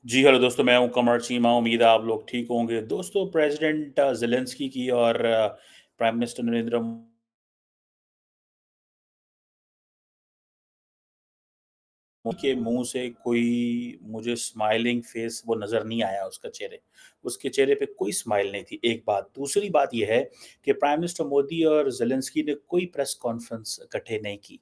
जी, hello दोस्तों, मैं हूँ कमर चीमा। उम्मीद है आप लोग ठीक होंगे। दोस्तों, प्रेज़िडेंट ज़ेलेंस्की की और प्राइम मिनिस्टर नरेंद्र मोदी के मुँह से कोई मुझे स्माइलिंग फ़ेस वो नज़र नहीं आया उसका चेहरे। उसके चेहरे पे कोई स्माइल नहीं थी, एक बात। दूसरी बात ये है कि प्राइम मिनिस्टर मोदी और ज़ेलेंस्की ने कोई प्रेस कॉन्फ्रेंस इकट्ठे नहीं की,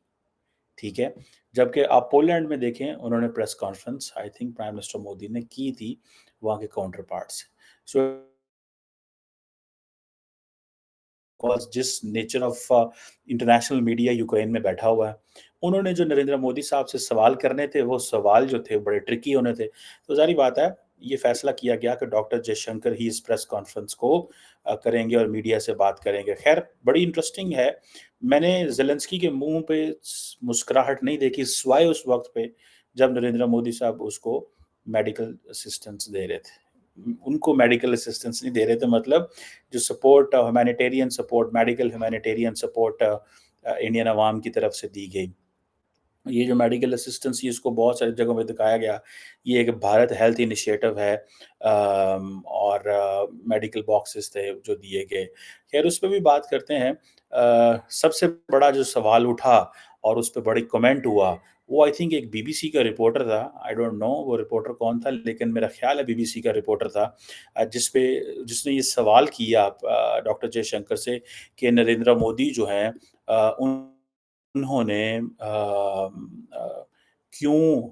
ठीक है? जबकि आप पोलैंड में देखें, उन्होंने press conference I think prime minister Modi ने की थी वहाँ के काउंटर पार्ट से। सो बिकॉज़ जिस nature of international media Ukraine में बैठा हुआ है, उन्होंने जो नरेंद्र मोदी साहब से सवाल करने थे, वो सवाल जो थे बड़े ट्रिकी होने थे। तो ज़ाहिर-सी बात है, ये फैसला किया गया कि डॉक्टर जयशंकर ही इस प्रेस कॉन्फ्रेंस को करेंगे और मीडिया से बात करेंगे। ख़ैर, बड़ी इंटरेस्टिंग है। मैंने ज़ेलेंस्की के मुँह पे मुस्कुराहट नहीं देखी सिवाय उस वक़्त पे जब नरेंद्र मोदी साहब उसको मेडिकल असिस्टेंस दे रहे थे। उनको मेडिकल असिस्टेंस नहीं दे रहे थे, मतलब जो support humanitarian support, medical humanitarian support Indian अवाम की तरफ से दी गई। ये जो मेडिकल असिस्टेंस ये इसको बहुत सारी जगहों पे दिखाया गया। ये एक भारत हेल्थ इनिशिएटिव है और मेडिकल बॉक्सेस थे जो दिए गए। ख़ैर उस पे भी बात करते हैं। सबसे बड़ा जो सवाल उठा और उस पे बड़ी कमेंट हुआ, वो आई थिंक एक बीबीसी का रिपोर्टर था। आई डोंट नो वो रिपोर्टर कौन था, लेकिन मेरा ख़्याल है बीबीसी का रिपोर्टर था। जिसने ये सवाल किया डॉक्टर जयशंकर से कि नरेंद्र मोदी जो हैं उन्होंने क्यों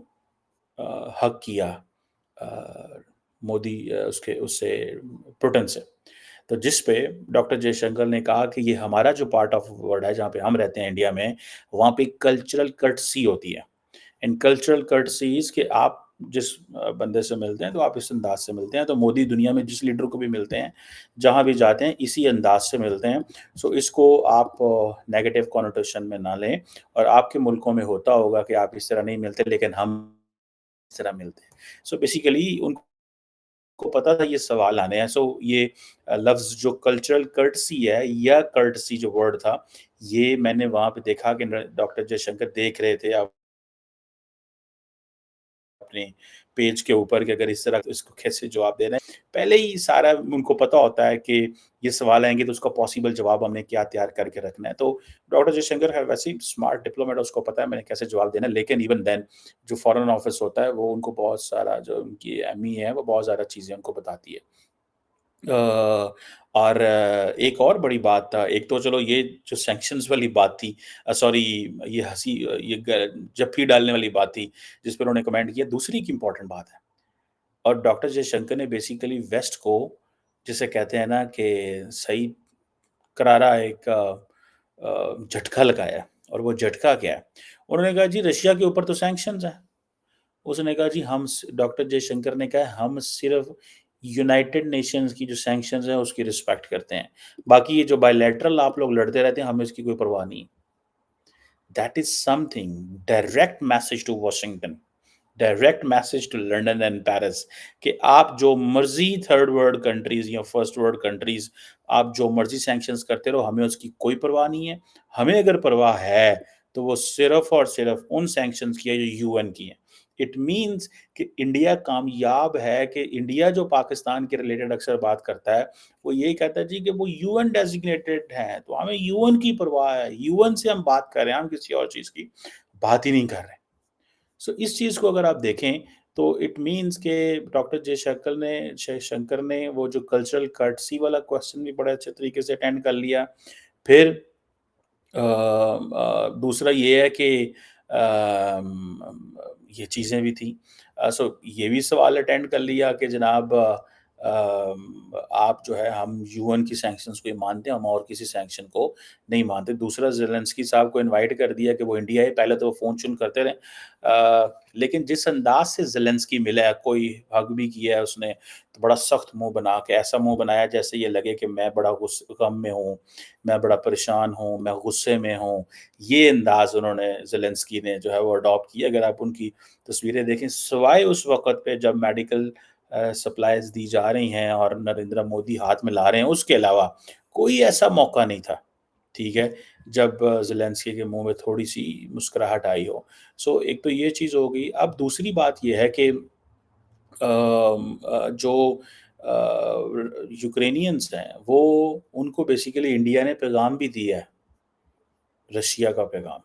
हग किया अ, मोदी उसके उससे पुतिन से। तो जिस पे डॉक्टर जयशंकर ने कहा कि ये हमारा जो पार्ट ऑफ वर्ल्ड है, जहाँ पे हम रहते हैं इंडिया में, वहाँ पे कल्चरल कर्टसी होती है। इन कल्चरल कर्टसीज़ कि आप जिस बंदे से मिलते हैं, तो आप इस अंदाज़ से मिलते हैं। तो मोदी दुनिया में जिस लीडर को भी मिलते हैं, जहाँ भी जाते हैं, इसी अंदाज़ से मिलते हैं। सो इसको आप नेगेटिव कॉनोटेशन में ना लें और आपके मुल्कों में होता होगा कि आप इस तरह नहीं मिलते, लेकिन हम इस तरह मिलते हैं। सो बेसिकली उनको पता था ये सवाल आने हैं। सो ये लफ्ज़ जो कल्चरल कर्टसी है या कर्टसी जो वर्ड था, ये मैंने वहाँ पे देखा कि न डॉक्टर जयशंकर देख रहे थे अपने पेज के ऊपर कि अगर इस तरह इसको कैसे जवाब देना है। पहले ही सारा उनको पता होता है कि ये सवाल आएँगे तो उसका पॉसिबल जवाब हमने क्या तैयार करके रखना है। तो डॉक्टर जयशंकर है वैसे ही स्मार्ट डिप्लोमैट, उसको पता है मैंने कैसे जवाब देना है। लेकिन इवन देन जो फॉरेन ऑफिस होता है वो उनको बहुत सारा जो उनकी एमई है वो बहुत ज़्यादा चीज़ें उनको बताती है। और एक और बड़ी बात एक तो चलो ये जो सैंक्शंस वाली बात थी सॉरी ये ये जप्फी डालने वाली बात थी जिस पर उन्होंने कमेंट किया। दूसरी एक इम्पोर्टेंट बात है और डॉक्टर जयशंकर ने बेसिकली वेस्ट को जिसे कहते हैं ना कि सही करारा एक झटका लगाया और वो झटका क्या है? उन्होंने कहा जी रशिया के ऊपर तो सैंक्शंस हैं। उसने कहा जी डॉक्टर जयशंकर ने कहा हम सिर्फ़ यूनाइटेड नेशंस की जो सैंक्शंस हैं उसकी रिस्पेक्ट करते हैं। बाकी ये जो बायलैटरल आप लोग लड़ते रहते हैं हमें इसकी कोई परवाह नहीं है। That is something direct message to Washington, direct message to London and Paris कि आप जो मर्ज़ी थर्ड वर्ल्ड कंट्रीज़ या फर्स्ट वर्ल्ड कंट्रीज़ आप जो मर्ज़ी सैंक्शंस करते रहो, हमें उसकी कोई परवाह नहीं है। हमें अगर परवाह है, तो वो सिर्फ़ और सिर्फ़ उन सैंक्शंस की है जो यूएन की हैं। इट मीन्स कि इंडिया कामयाब है कि इंडिया जो पाकिस्तान के रिलेटेड अक्सर बात करता है, वो यही कहता है जी कि वो यूएन डेज़िग्नेटेड हैं, तो हमें यूएन की परवाह है। यूएन से हम बात कर रहे हैं, हम किसी और चीज़ की बात ही नहीं कर रहे। सो इस चीज़ को अगर आप देखें तो इट मीन्स के डॉक्टर जयशंकर ने वो जो कल्चरल कर्टसी वाला क्वेश्चन भी बड़े अच्छे तरीके से अटेंड कर लिया। फिर दूसरा ये है कि ये चीज़ें भी थी। सो ये भी सवाल अटेंड कर लिया कि जनाब आप जो है हम यूएन की सैंक्शंस को ही मानते हैं, हम और किसी सैंक्शन को नहीं मानते। दूसरा ज़ेलेंस्की साहब को इनवाइट कर दिया कि वो इंडिया आए, पहले तो वो फ़ोन-शोन करते रहे। लेकिन जिस अंदाज़ से ज़ेलेंस्की मिला है, कोई हग भी किया है उसने, तो बड़ा सख्त मुँह बना के ऐसा मुँह बनाया जैसे ये लगे कि मैं बड़ा गम में हूँ, मैं बड़ा परेशान हूँ, मैं गुस्से में हूँ। ये अंदाज़ उन्होंने ज़ेलेंस्की ने जो है वो अडॉप्ट किया। अगर आप उनकी तस्वीरें देखें, सिवाय उस वक़्त पे जब मेडिकल सप्लाइज़ दी जा रही हैं और नरेंद्र मोदी हाथ में ला रहे हैं, उसके अलावा कोई ऐसा मौका नहीं था, ठीक है? जब ज़ेलेंस्की के मुँह में थोड़ी-सी मुस्कुराहट आई हो। सो एक तो ये चीज़ हो गई। अब दूसरी बात ये है कि جو यूक्रेनियंस हैं, वो उनको बेसिकली इंडिया ने पैगाम भी दिया है, रशिया का पैगाम,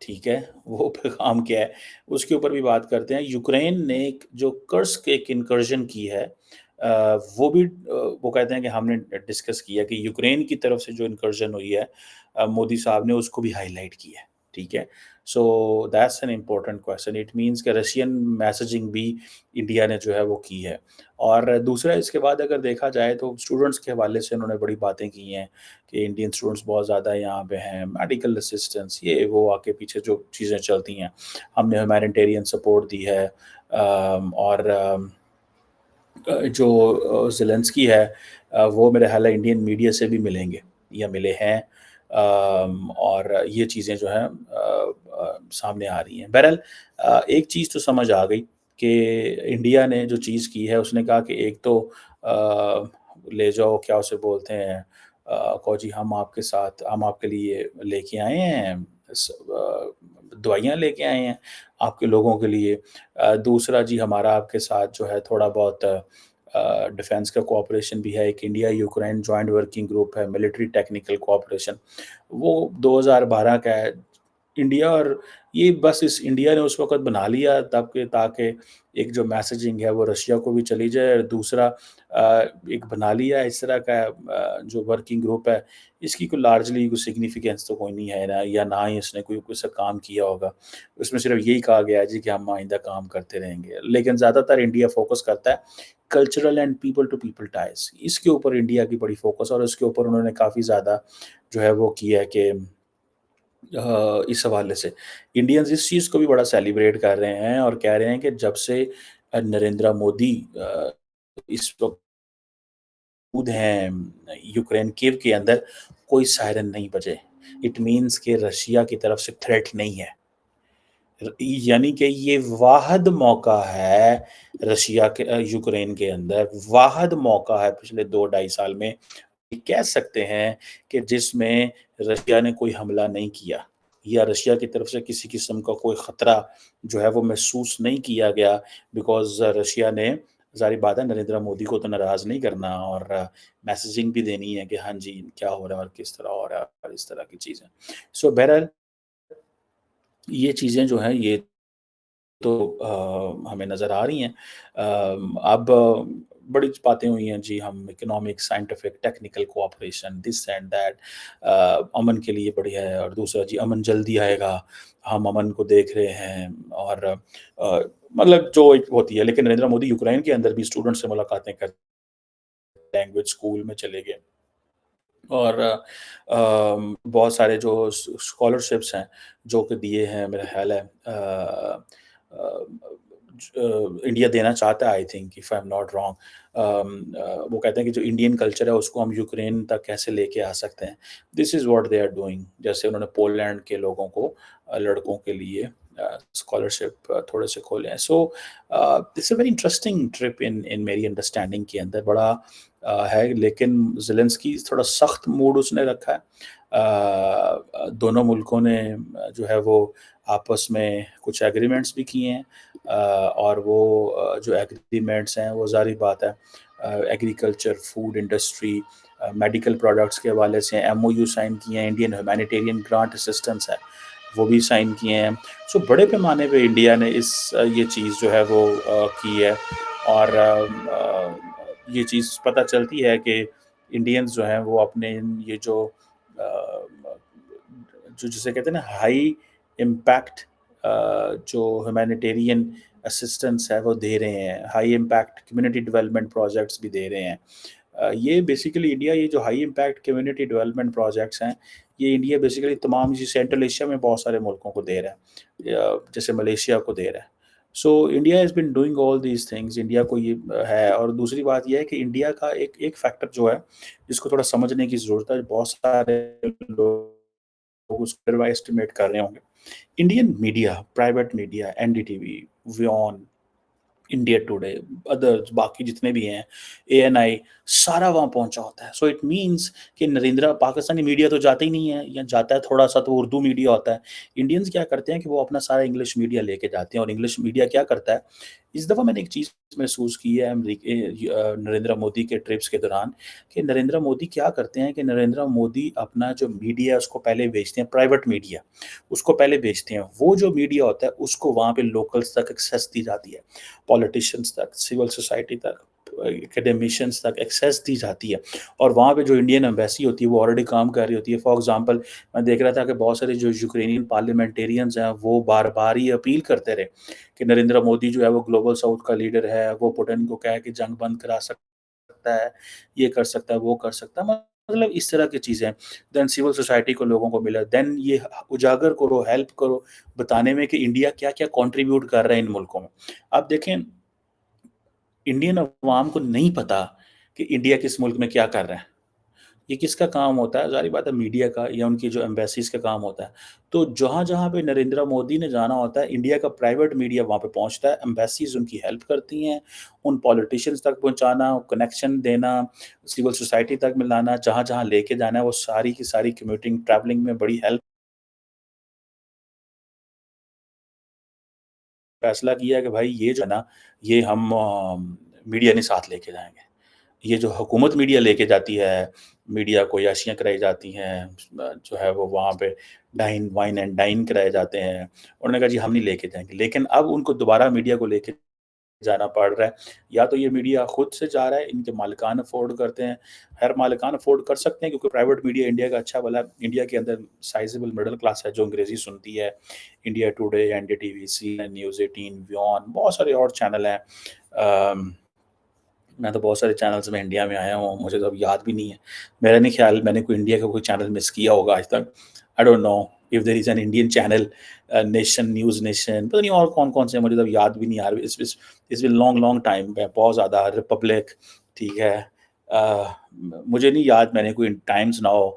ठीक है? वो पैगाम क्या है, उसके ऊपर भी बात करते हैं। यूक्रेन ने एक जो कर्स्क एक इन्कर्जन की है, वो भी वो कहते हैं कि हमने डिस्कस किया कि यूक्रेन की तरफ से जो इन्कर्जन हुई है, मोदी साहब ने उसको भी हाइलाइट किया है, ठीक है? So that's an important question, it means कि रशियन मैसेजिंग भी इंडिया ने जो है वो की है। और दूसरा इसके बाद अगर देखा जाए तो स्टूडेंट्स के हवाले से उन्होंने बड़ी बातें की हैं कि इंडियन स्टूडेंट्स बहुत ज़्यादा यहाँ पे हैं, मेडिकल असिस्टेंस ये वो आगे पीछे जो चीज़ें चलती हैं, हमने ह्यूमैनिटेरियन सपोर्ट दी है। और जो ज़ेलेंस्की है, वो मेरे ख़्याल है इंडियन मीडिया से भी मिलेंगे या मिले हैं। और ये चीज़ें जो हैं सामने आ रही हैं। बहरहाल एक चीज़ तो समझ आ गई कि इंडिया ने जो चीज़ की है उसने कहा कि एक तो ले जाओ क्या उसे बोलते हैं, कहो जी हम आपके लिए लेके आए हैं दवाइयाँ लेके आए हैं आपके लोगों के लिए। दूसरा जी हमारा आपके साथ जो है थोड़ा बहुत डिफेंस का कोऑपरेशन भी है, एक India Ukraine joint working group है, मिलिट्री टेक्निकल कोऑपरेशन, वो 2012 का है। इंडिया और ये बस इस इंडिया ने उस वक़्त बना लिया तब के ताकि एक जो मैसेजिंग है वो रशिया को भी चली जाए, और दूसरा एक बना लिया इस तरह का जो वर्किंग ग्रुप है, इसकी कोई लार्जली कोई सिग्निफिकेंस तो कोई नहीं है ना, या ना ही इसने कोई कोई सा काम किया होगा। उसमें सिर्फ़ यही कहा गया है जी कि हम आइंदा काम करते रहेंगे। लेकिन ज़्यादातर इंडिया फ़ोकस करता है cultural and people to people ties, इसके ऊपर इंडिया की बड़ी फ़ोकस, और इसके ऊपर उन्होंने काफ़ी ज़्यादा जो है वो किया है कि इस हवाले से इंडियंस इस चीज़ को भी बड़ा सेलिब्रेट कर रहे हैं और कह रहे हैं कि जब से नरेंद्र मोदी इस वक़्त मौजूद हैं यूक्रेन कीव के अंदर, कोई सायरन नहीं बजे। इट मीन्स कि रशिया की तरफ से थ्रेट नहीं है। यानी कि ये वाहद मौका है रशिया के यूक्रेन के अंदर वाहद मौका है पिछले 2 ढाई साल में, ये कह सकते हैं कि जिसमें रशिया ने कोई हमला नहीं किया या रशिया की तरफ से किसी किस्म का कोई खतरा जो है वो महसूस नहीं किया गया, बिकॉज़ रशिया ने ज़ाहिर बात है नरेंद्र मोदी को तो नाराज़ नहीं करना, और मैसेजिंग भी देनी है कि हाँ जी, क्या हो रहा है और किस तरह हो रहा है और इस तरह की चीज़ें। सो बहरहाल ये चीज़ें जो हैं ये तो हमें नज़र आ रही हैं। अब बड़ी बातें हुई हैं जी, हम economic, scientific, technical cooperation this and that, अमन के लिए बढ़िया है, और दूसरा जी अमन जल्दी आएगा, हम अमन को देख रहे हैं, और मतलब जो एक होती है, लेकिन नरेंद्र मोदी यूक्रेन के अंदर भी स्टूडेंट से मुलाकातें कर लैंग्वेज स्कूल में चले गए। और बहुत सारे जो स्कॉलरशिप्स हैं जो कि दिए हैं मेरा ख़्याल है अ, इंडिया देना चाहता है, I think if I am not wrong. वो कहते हैं कि जो इंडियन कल्चर है उसको हम यूक्रेन तक कैसे लेके आ सकते हैं, this is what they are doing. जैसे उन्होंने पोलैंड के लोगों को लड़कों के लिए स्कॉलरशिप थोड़े से खोले हैं। So it's a very interesting trip in in मेरी अंडरस्टैंडिंग के अंदर बड़ा है, लेकिन ज़ेलेंस्की थोड़ा सख्त मूड उसने रखा है। दोनों मुल्कों ने जो है वो आपस में कुछ एग्रीमेंट्स भी किए हैं, और वो जो एग्रीमेंट्स हैं वो ज़ाहिर बात है agriculture, food industry, medical products के हवाले से एमओयू साइन किए हैं, इंडियन ह्यूमैनिटेरियन ग्रांट असिस्टेंस है, वो भी साइन किए हैं। सो बड़े पैमाने पे इंडिया ने ये चीज़ जो है वो की है, और ये चीज़ पता चलती है कि इंडियंस जो हैं वो अपने ये अ, जो जिसे कहते हैं ना हाई इम्पैक्ट जो ह्यूमैनिटेरियन असिस्टेंस है वो दे रहे हैं, high impact community development projects भी दे रहे हैं। ये बेसिकली इंडिया ये जो high impact community development projects हैं, ये इंडिया बेसिकली तमाम ये सेंट्रल एशिया में बहुत सारे मुल्कों को दे रहा है, जैसे मलेशिया को दे रहा है। So India has been doing all these things, India को ये है। और दूसरी बात ये है कि इंडिया का एक एक फैक्टर जो है, जिसको थोड़ा समझने की ज़रूरत है, बहुत सारे लोग उसको एस्टिमेट कर रहे होंगे। Indian media, private media, NDTV, WION, India today, others बाकी जितने भी हैं, एएनआई, सारा वहाँ पहुँचा होता है। सो इट मीन्स कि नरेंद्र पाकिस्तानी मीडिया तो जाता ही नहीं है, या जाता है थोड़ा-सा तो उर्दू मीडिया होता है। इंडियंस क्या करते हैं कि वो अपना सारा इंग्लिश मीडिया लेके जाते हैं, और इंग्लिश मीडिया क्या करता है, इस दफ़ा मैंने एक चीज़ महसूस की है नरेंद्र मोदी के ट्रिप्स के दौरान, कि नरेंद्र मोदी क्या करते हैं कि नरेंद्र मोदी अपना जो मीडिया है उसको पहले भेजते हैं, प्राइवेट मीडिया, उसको पहले भेजते हैं। वो जो मीडिया होता है उसको वहाँ पे लोकल्स तक एक्सेस दी जाती है, पॉलिटिशियंस तक, सिविल सोसाइटी तक, एकेडमिशियंस तक एक्सेस दी जाती है। और वहाँ पे जो इंडियन एम्बेसी होती है वो ऑलरेडी काम कर रही होती है। फॉर एग्ज़ाम्पल मैं देख रहा था कि बहुत सारे जो यूक्रेनियन पार्लियामेंटेरियंस हैं वो बार-बार ये अपील करते रहे कि नरेंद्र मोदी जो है वो ग्लोबल साउथ का लीडर है, वो पुतिन को कहे कि जंग बंद करा सकता है, ये कर सकता है, वो कर सकता है। मतलब इस तरह की चीज़ें। देन सिविल सोसाइटी को लोगों को मिला, देन ये उजागर करो, हेल्प करो, बताने में कि इंडिया क्या-क्या कंट्रीब्यूट कर रहा है इन मुल्कों में। आप देखें, इंडियन अवाम को नहीं पता कि इंडिया किस मुल्क में क्या कर रहा है। ये किसका काम होता है? ज़ाहिर बात है मीडिया का या उनकी जो एम्बेसीज़ का काम होता है। तो जहाँ-जहाँ पे नरेंद्र मोदी ने जाना होता है, इंडिया का प्राइवेट मीडिया वहाँ पे पहुँचता है, एम्बेसीज़ उनकी हेल्प करती हैं, उन पॉलिटिशियंस तक पहुँचाना, कनेक्शन देना, सिविल सोसाइटी तक मिलाना, जहाँ-जहाँ लेके जाना है वो सारी की सारी कम्यूटिंग, ट्रैवलिंग में बड़ी हेल्प। फैसला किया कि भाई ये जो है ना, ये हम मीडिया नहीं साथ लेके जाएँगे। ये जो हुकूमत मीडिया लेके जाती है, मीडिया को याशियाँ कराई जाती हैं, जो है वो वहाँ पे डाइन वाइन एंड डाइन कराए जाते हैं। उन्होंने कहा जी हम नहीं लेके जाएँगे। लेकिन अब उनको दोबारा मीडिया को लेके जाना पड़ रहा है। या तो ये मीडिया खुद से जा रहा है, इनके मालिकान अफ़ोर्ड करते हैं। खैर मालिकान अफ़ोर्ड कर सकते हैं क्योंकि प्राइवेट मीडिया इंडिया का अच्छा भला इंडिया के अंदर साइज़ेबल मिडल क्लास है जो अंग्रेज़ी सुनती है। India today, NDTV, CNN news 18, व्योम बहुत सारे और चैनल हैं। अम मैं तो बहुत सारे चैनल्स में इंडिया में आया हूँ, मुझे तो अब याद भी नहीं है। मेरा नहीं ख़्याल मैंने कोई इंडिया का कोई चैनल मिस किया होगा आज तक। I don't know if there is an Indian channel, nation, news nation, पता नहीं और कौन-कौन से हैं, मुझे तो अब याद भी नहीं आ रहा। It's been long long time मैं बहुत ज़्यादा रिपब्लिक, ठीक है। मुझे नहीं याद मैंने कोई टाइम्स नाउ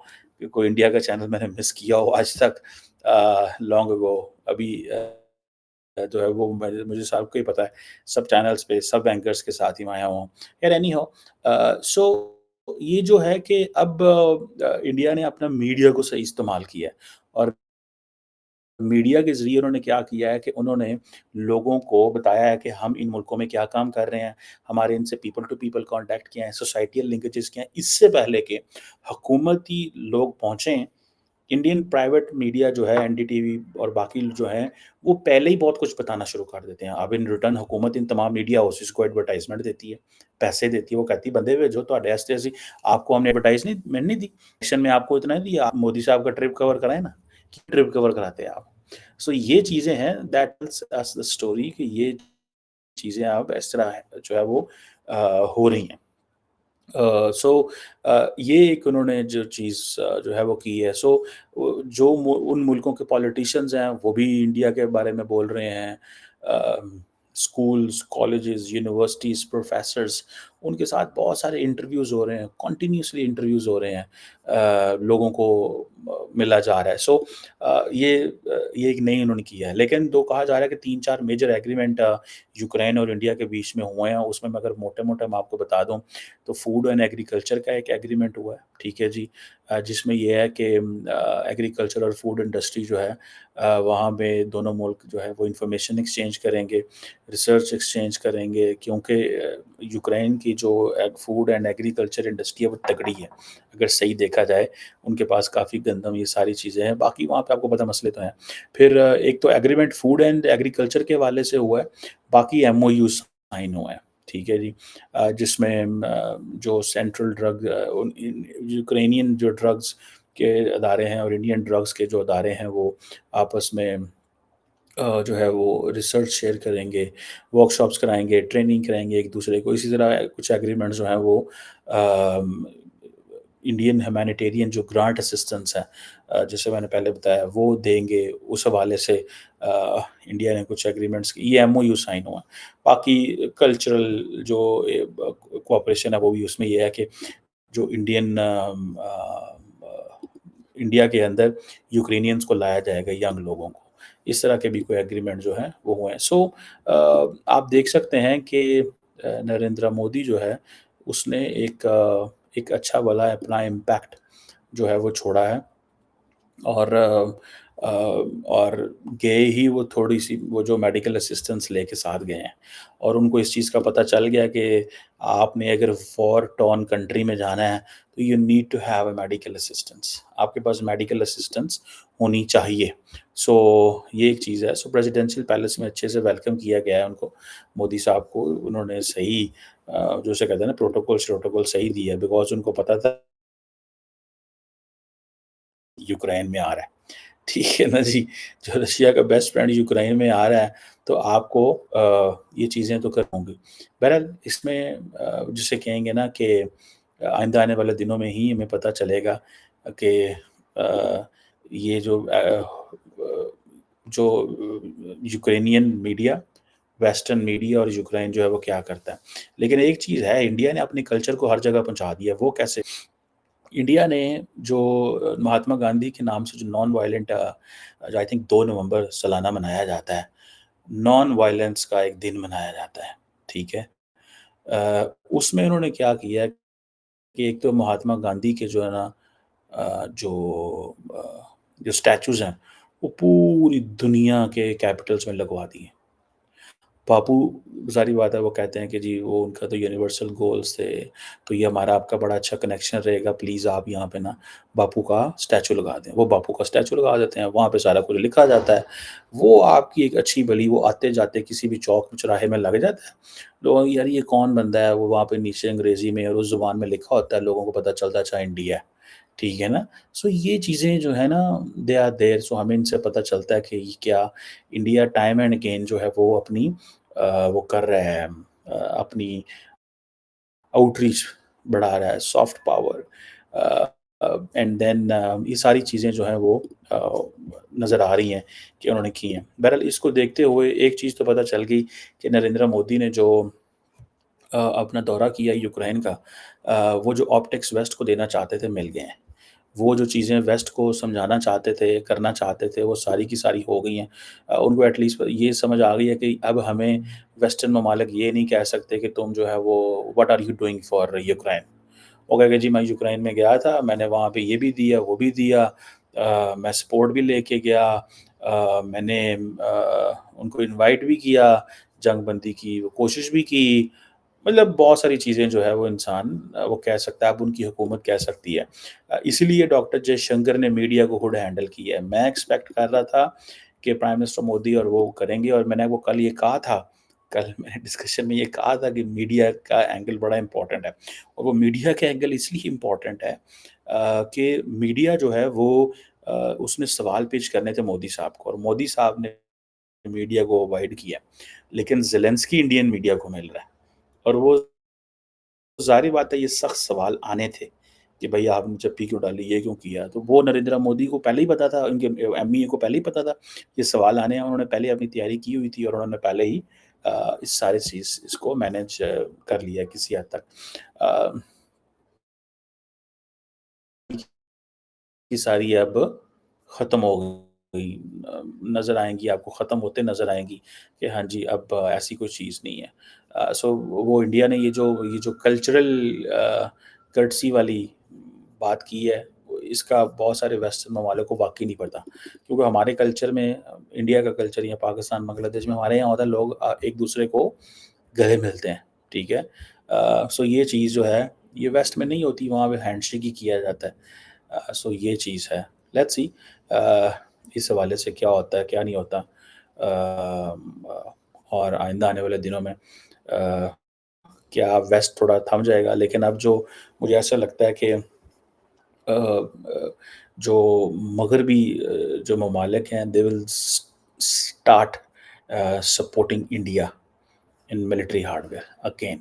कोई इंडिया का चैनल मैंने मिस किया हो आज तक, लॉन्ग अगो। अभी जो है वो मुझे सबको ही पता है, सब चैनल्स पे, सब एंकर्स के साथ ही मैं आया हूँ। खैर एनीहाउ, सो ये जो है कि अब इंडिया ने अपना मीडिया को सही इस्तेमाल किया है और मीडिया के ज़रिए उन्होंने क्या किया है कि उन्होंने लोगों को बताया है कि हम इन मुल्कों में क्या काम कर रहे हैं, हमारे इनसे पीपल टू पीपल कॉन्टैक्ट क्या है, सोसाइटियल लिंकेजेस क्या हैं, इससे पहले कि हुकूमती लोग पहुँचे। इंडियन प्राइवेट मीडिया जो है एनडीटीवी और बाकी जो हैं, वो पहले ही बहुत कुछ बताना शुरू कर देते हैं। अब इन रिटर्न हुकूमत इन तमाम मीडिया हाउसेस को एडवर्टाइज़मेंट देती है, पैसे देती है। वो कहती है बंदे भेजो ਤੁਹਾਡੇ वास्ते ਅਸੀਂ आपको हमने एडवर्टाइज़ नहीं मैंने नहीं दी। एक्शन में आपको इतना नहीं दिया, आप मोदी साहब का ट्रिप कवर कराएँ ना, क्यों ट्रिप कवर कराते हैं आप? सो ये चीज़ें हैं that tells us the story कि ये चीज़ें अब इस तरह जो है वो अ, हो रही हैं। सो ये एक उन्होंने जो चीज़ जो है वो की है। सो जो उन मुल्कों के पॉलिटिशियंस हैं वो भी इंडिया के बारे में बोल रहे हैं। स्कूल्स, कॉलेजेस, यूनिवर्सिटीज़, प्रोफेसर्स, उनके साथ बहुत सारे इंटरव्यूज़ हो रहे हैं, कॉन्टिन्यूसली इंटरव्यूज़ हो रहे हैं। लोगों को मिला जा रहा है। सो ये एक नई उन्होंने किया है। लेकिन दो कहा जा रहा है कि 3-4 मेजर एग्रीमेंट यूक्रेन और इंडिया के बीच में हुए हैं। उसमें मैं अगर मोटे-मोटे मैं आपको बता दूँ तो फूड एंड एग्रीकल्चर का एक एग्रीमेंट हुआ है, ठीक है जी। जिसमें ये है कि एग्रीकल्चर और फूड इंडस्ट्री जो है, वहाँ पे दोनों मुल्क जो है वो इन्फॉर्मेशन एक्सचेंज करेंगे, रिसर्च एक्सचेंज करेंगे क्योंकि यूक्रेन की जो फूड एंड एग्रीकल्चर इंडस्ट्री है वो तगड़ी है। अगर सही देखा जाए, उनके पास काफ़ी गंदम ये सारी चीज़ें हैं, बाकी वहाँ पे आपको पता मसले तो हैं। फिर एक तो एग्रीमेंट फूड एंड एग्रीकल्चर के हवाले से हुआ है, बाकी एमओयू साइन हुआ है, ठीक है जी। जिसमें जो सेंट्रल ड्रग उन इन यूक्रेनियन जो ड्रग्स के अदारे हैं और इंडियन ड्रग्स के जो अदारे हैं वो आपस में जो है वो रिसर्च शेयर करेंगे, वर्कशॉप्स कराएँगे, ट्रेनिंग कराएँगे एक-दूसरे को। इसी तरह कुछ एग्रीमेंट जो हैं वो अम, इंडियन ह्यूमैनिटेरियन जो ग्रांट असिस्टेंस है, जैसे मैंने पहले बताया वो देंगे। उस हवाले से इंडिया ने कुछ एग्रीमेंट्स ये एमओयू साइन हुआ। बाकी कल्चरल जो कोऑपरेशन है वो भी उसमें ये है कि जो इंडिया के अंदर यूक्रेनियंस को लाया जाएगा, यंग लोगों को। इस तरह के भी कोई एग्रीमेंट जो हैं वो हुए हैं। सो आप देख सकते हैं कि नरेंद्र मोदी जो है उसने एक अच्छा भला अपना इम्पैक्ट जो है वो छोड़ा है। और اور گئے ہی وہ تھوڑی-سی وہ جو میڈیکل اسسٹنس لے کے ساتھ گئے ہیں، اور ان کو اس چیز کا پتہ چل گیا کہ آپ نے اگر وار ٹارن کنٹری میں جانا ہے تو you need to have a medical assistance, آپ کے پاس میڈیکل اسسٹنس ہونی چاہیے۔ سو یہ ایک چیز ہے۔ سو پریزیڈینشیل پیلس میں اچھے سے ویلکم کیا گیا ہے ان کو، مودی صاحب کو۔ انہوں نے صحیح جو اسے کہتے ہیں نا پروٹوکول صحیح دیا، بیکاز ان کو پتہ تھا یوکرین میں آ رہا ہے۔ ٹھیک ہے نا جی، جو رشیا کا بیسٹ فرینڈ یوکرین میں آ رہا ہے تو آپ کو یہ چیزیں تو کرنی ہوں گی۔ بہرحال اس میں جسے کہیں گے نا کہ آئندہ آنے والے دنوں میں ہی ہمیں پتہ چلے گا کہ یہ جو یوکرینین میڈیا، ویسٹرن میڈیا اور یوکرین جو ہے وہ کیا کرتا ہے۔ لیکن ایک چیز ہے، انڈیا نے اپنے کلچر کو ہر جگہ پہنچا دیا۔ وہ کیسے؟ انڈیا نے جو مہاتما گاندھی کے نام سے جو نان وائلنٹ آئی تھنک 2 نومبر سالانہ منایا جاتا ہے، نان وائلنس کا ایک دن منایا جاتا ہے، ٹھیک ہے۔ اس میں انہوں نے کیا کیا کہ ایک تو مہاتما گاندھی کے جو ہے نا جو جو اسٹیچوز ہیں وہ پوری دنیا کے کیپٹلز میں لگوا دیے۔ باپو ظاہری بات ہے وہ کہتے ہیں کہ جی وہ ان کا تو یونیورسل گولز تھے، تو یہ ہمارا آپ کا بڑا اچھا کنیکشن رہے گا، پلیز آپ یہاں پہ نا باپو کا اسٹیچو لگا دیں۔ وہ باپو کا اسٹیچو لگا دیتے ہیں، وہاں پہ سارا کچھ لکھا جاتا ہے۔ وہ آپ کی ایک اچھی بھلی وہ آتے جاتے کسی بھی چوک چوراہے میں لگ جاتا ہے، لوگ یار یہ کون بندہ ہے، وہ وہاں پہ نیچے انگریزی میں اور اس زبان میں لکھا ہوتا ہے، لوگوں کو پتہ چلتا ہے اچھا انڈیا ہے، ٹھیک ہے نا۔ سو یہ چیزیں جو ہے نا دے آر دیر، سو ہمیں ان سے پتہ چلتا ہے کہ یہ کیا انڈیا ٹائم اینڈ اگین جو ہے وہ اپنی وہ کر رہا ہے، اپنی آؤٹ ریچ بڑھا رہا ہے، سافٹ پاور، اینڈ دین یہ ساری چیزیں جو ہیں وہ نظر آ رہی ہیں کہ انہوں نے کی ہیں۔ بہرحال اس کو دیکھتے ہوئے ایک چیز تو پتہ چل گئی کہ نریندر مودی نے جو اپنا دورہ کیا یوکرین کا، وہ جو آپٹکس ویسٹ کو دینا چاہتے تھے مل گئے ہیں۔ وہ جو چیزیں ویسٹ کو سمجھانا چاہتے تھے، کرنا چاہتے تھے، وہ ساری کی ساری ہو گئی ہیں۔ ان کو ایٹ لیسٹ یہ سمجھ آ گئی ہے کہ اب ہمیں ویسٹرن ممالک یہ نہیں کہہ سکتے کہ تم جو ہے وہ what are you doing for Ukraine. وہ کہے کہ جی میں یوکرین میں گیا تھا، میں نے وہاں پہ یہ بھی دیا، وہ بھی دیا، میں سپورٹ بھی لے کے گیا، میں نے ان کو انوائٹ بھی کیا، جنگ بندی کی وہ کوشش بھی کی، مطلب بہت ساری چیزیں جو ہے وہ انسان وہ کہہ سکتا ہے، اب ان کی حکومت کہہ سکتی ہے۔ اسی لیے ڈاکٹر جے شنکر نے میڈیا کو خود ہینڈل کیا ہے۔ میں ایکسپیکٹ کر رہا تھا کہ پرائم منسٹر مودی اور وہ کریں گے، اور میں نے وہ کل یہ کہا تھا، کل میں نے ڈسکشن میں یہ کہا تھا کہ میڈیا کا اینگل بڑا امپورٹنٹ ہے، اور وہ میڈیا کا اینگل اس لیے امپورٹنٹ ہے کہ میڈیا جو ہے وہ اس نے سوال پیش کرنے تھے مودی صاحب کو، اور مودی صاحب نے میڈیا کو اوائڈ کیا، لیکن زیلنسکی انڈین میڈیا کو مل رہا ہے، اور وہ ظاہری بات ہے یہ سخت سوال آنے تھے کہ بھئی آپ نے چپی کیوں ڈالی، یہ کیوں کیا؟ تو وہ نریندر مودی کو پہلے ہی پتا تھا، ان کے ایم ای اے کو پہلے ہی پتا تھا یہ سوال آنے ہیں، انہوں نے پہلے اپنی تیاری کی ہوئی تھی، اور انہوں نے پہلے ہی اس سارے چیز اس کو مینیج کر لیا کسی حد تک۔ یہ ساری اب ختم ہو گئی، نظر آئیں گی آپ کو، ختم ہوتے نظر آئیں گی کہ ہاں جی اب ایسی کوئی چیز نہیں ہے۔ سو وہ انڈیا نے یہ جو کلچرل کرٹسی والی بات کی ہے، اس کا بہت سارے ویسٹرن ممالک کو واقعی نہیں پڑتا، کیونکہ ہمارے کلچر میں، انڈیا کا کلچر یا پاکستان بنگلہ دیش میں ہمارے یہاں ہوتا ہے لوگ ایک دوسرے کو گلے ملتے ہیں، ٹھیک ہے۔ سو یہ چیز جو ہے یہ ویسٹ میں نہیں ہوتی، وہاں پہ ہینڈ شیک ہی کیا جاتا ہے۔ سو یہ چیز ہے، لیٹس سی اس حوالے سے کیا ہوتا ہے کیا نہیں ہوتا، اور آئندہ آنے والے دنوں میں کیا ویسٹ تھوڑا تھم جائے گا، لیکن اب جو مجھے ایسا لگتا ہے کہ جو مغربی جو ممالک ہیں they will start supporting India in military hardware again,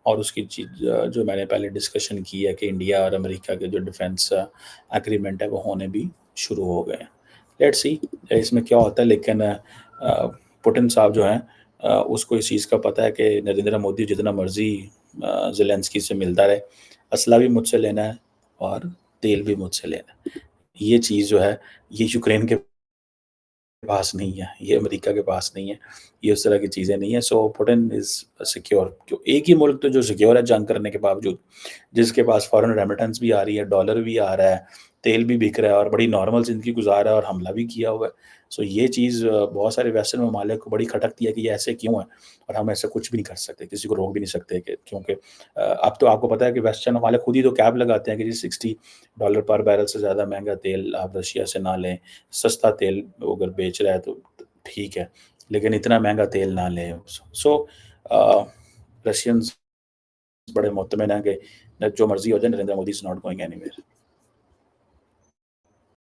اور اس کی چیز جو میں نے پہلے ڈسکشن کی ہے کہ انڈیا اور امریکہ کے جو ڈیفنس ایگریمنٹ ہے وہ ہونے بھی شروع ہو گئے ہیں۔ لیٹس سی اس میں کیا ہوتا ہے، لیکن پوٹن صاحب جو ہیں اس کو اس چیز کا پتہ ہے کہ نریندر مودی جتنا مرضی زیلنسکی سے ملتا رہے، اسلحہ بھی مجھ سے لینا ہے اور تیل بھی مجھ سے لینا ہے۔ یہ چیز جو ہے یہ یوکرین کے پاس نہیں ہے، یہ امریکہ کے پاس نہیں ہے، یہ اس طرح کی چیزیں نہیں ہیں۔ سو پوٹن از سیکیور، ایک ہی ملک تو جو سیکیور ہے جنگ کرنے کے باوجود، جس کے پاس فارن ریمیٹنس بھی آ رہی ہے، ڈالر بھی آ رہا ہے، تیل بھی بک رہا ہے اور بڑی نارمل زندگی گزار رہا ہے اور حملہ بھی کیا ہوا ہے۔ سو یہ چیز بہت سارے ویسٹرن ممالک کو بڑی کھٹکتی ہے کہ یہ ایسے کیوں ہے، اور ہم ایسا کچھ بھی نہیں کر سکتے، کسی کو روک بھی نہیں سکتے کہ کیونکہ اب تو آپ کو پتہ ہے کہ ویسٹرن ممالک خود ہی تو کیپ لگاتے ہیں کہ جی $60 پر بیرل سے زیادہ مہنگا تیل آپ رشیا سے نہ لیں، سستا تیل وہ اگر بیچ رہا ہے تو ٹھیک ہے، لیکن اتنا مہنگا تیل نہ لیں۔ سو رشینز بڑے مطمئن ہیں کہ جو مرضی ہو جائے، Narendra Modi is not going any where.